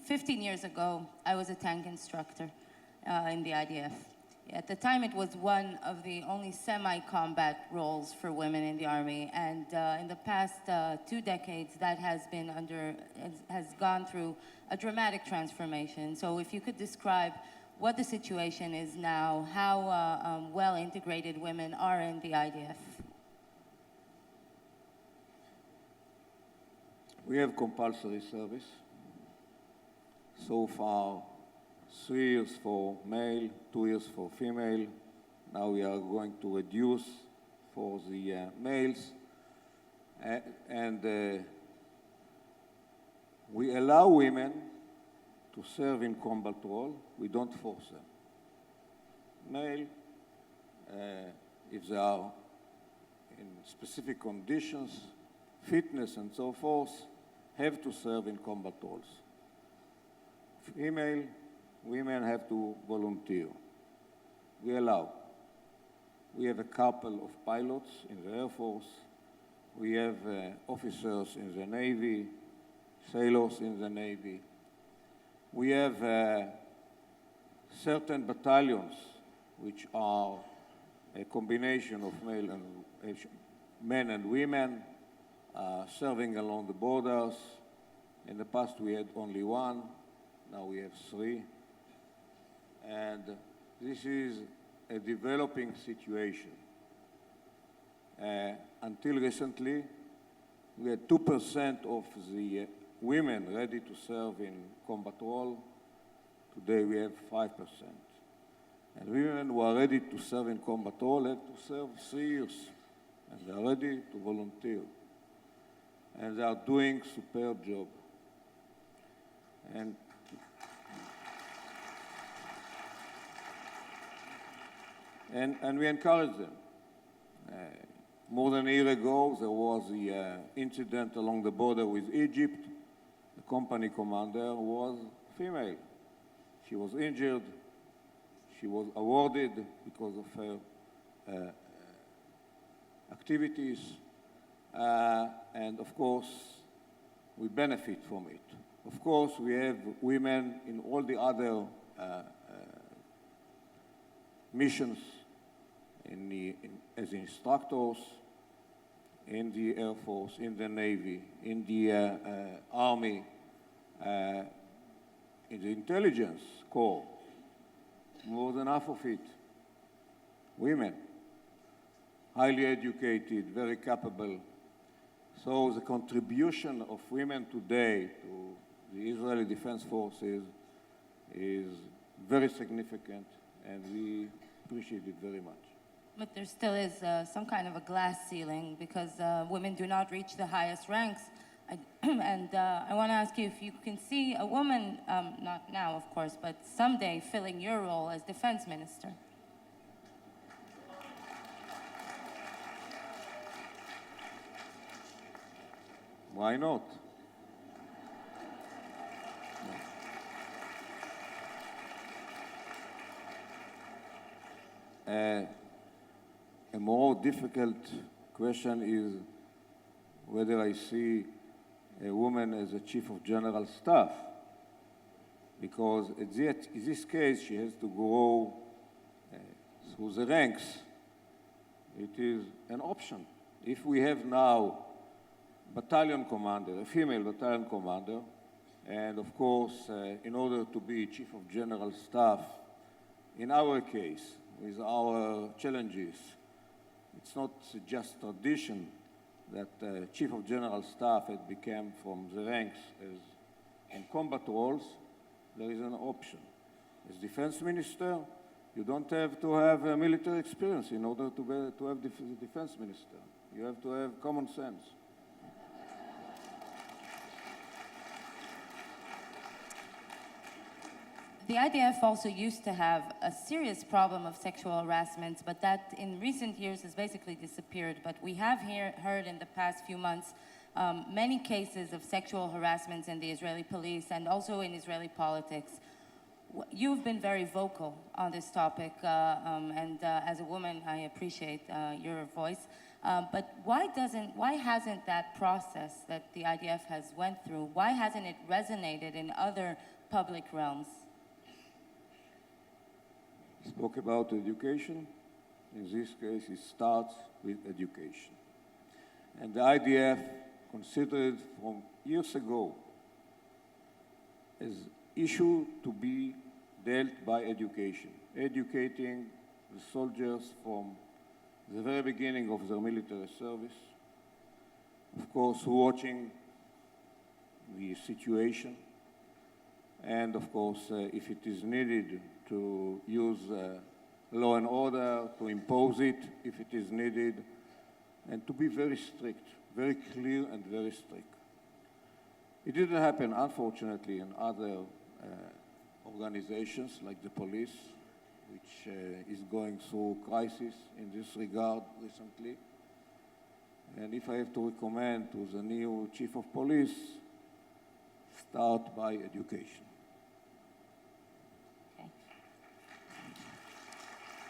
15 years ago, I was a tank instructor in the IDF. At the time, it was one of the only semi-combat roles for women in the Army, and in the past 2 decades, that has gone through a dramatic transformation. So if you could describe what the situation is now, how well integrated women are in the IDF. We have compulsory service. So far, 3 years for male, 2 years for female. Now we are going to reduce for the males. And we allow women to serve in combat role. We don't force them. Male, if they are in specific conditions, fitness and so forth, have to serve in combat roles. Female, women have to volunteer. We allow. We have a couple of pilots in the Air Force. We have officers in the Navy, sailors in the Navy. We have certain battalions which are a combination of men and women serving along the borders. In the past we had only 1, now we have 3. And this is a developing situation. Until recently, we had 2% of the women ready to serve in combat role. Today we have 5%. And women who are ready to serve in combat role have to serve 3 years. And they are ready to volunteer. And they are doing a superb job. And we encourage them. More than a year ago, there was the incident along the border with Egypt. The company commander was female. She was injured. She was awarded because of her activities. And of course, we benefit from it. Of course, we have women in all the other missions as instructors in the Air Force, in the Navy, in the Army, in the intelligence corps. More than half of it, women, highly educated, very capable. So the contribution of women today to the Israeli Defense Forces is very significant, and we appreciate it very much. But there still is some kind of a glass ceiling because women do not reach the highest ranks. And I want to ask you if you can see a woman, not now, of course, but someday filling your role as defense minister. Why not? A more difficult question is whether I see a woman as a chief of general staff, because in this case she has to go through the ranks. It is an option. If we have now battalion commander, a female battalion commander, and of course, in order to be chief of general staff, in our case, with our challenges, it's not just tradition that chief of general staff had become from the ranks as in combat roles. There is an option. As defense minister, you don't have to have a military experience in order to have defense minister. You have to have common sense. The IDF also used to have a serious problem of sexual harassment, but that in recent years has basically disappeared. But we have heard in the past few months many cases of sexual harassment in the Israeli police and also in Israeli politics. You've been very vocal on this topic, and as a woman, I appreciate your voice. But why hasn't that process that the IDF has went through, why hasn't it resonated in other public realms? Spoke about education. In this case, it starts with education. And the IDF considered from years ago as issue to be dealt by education, educating the soldiers from the very beginning of their military service, of course, watching the situation, and of course, if it is needed, to use law and order, to impose it if it is needed, and to be very strict, very clear and very strict. It didn't happen, unfortunately, in other organizations like the police, which is going through crisis in this regard recently. And if I have to recommend to the new chief of police, start by education.